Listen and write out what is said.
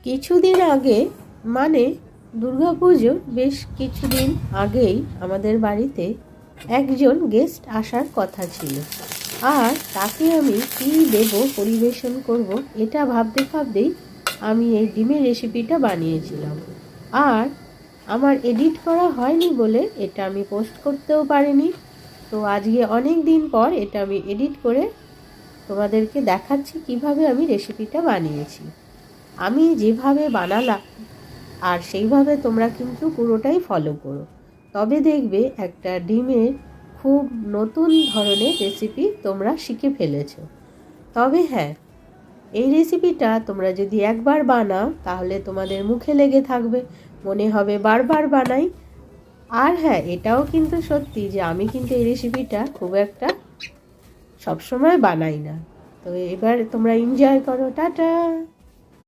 কিছুদিন আগে মানে দুর্গাপুজোর বেশ কিছুদিন আগেই আমাদের বাড়িতে একজন গেস্ট আসার কথা ছিল। আর তাকে আমি কী দেব, পরিবেশন করব, এটা ভাবতে ভাবতেই আমি এই ডিমের রেসিপিটা বানিয়েছিলাম। আর আমার এডিট করা হয়নি বলে এটা আমি পোস্ট করতেও পারিনি। তো আজকে অনেক দিন পর এটা আমি এডিট করে তোমাদেরকে দেখাচ্ছি কিভাবে আমি রেসিপিটা বানিয়েছি। আমি যেভাবে বানালাম আর সেইভাবে তোমরা কিন্তু পুরোটাই ফলো করো, তবে দেখবে একটা ডিমের খুব নতুন ধরনের রেসিপি তোমরা শিখে ফেলেছো। তবে হ্যাঁ, এই রেসিপিটা তোমরা যদি একবার বানাও তাহলে তোমাদের মুখে লেগে থাকবে, মনে হবে বারবার বানাই। আর হ্যাঁ, এটাও কিন্তু সত্যি যে আমি কিন্তু এই রেসিপিটা খুব একটা সবসময় বানাই না। তো এবার তোমরা এনজয় করো। টাটা।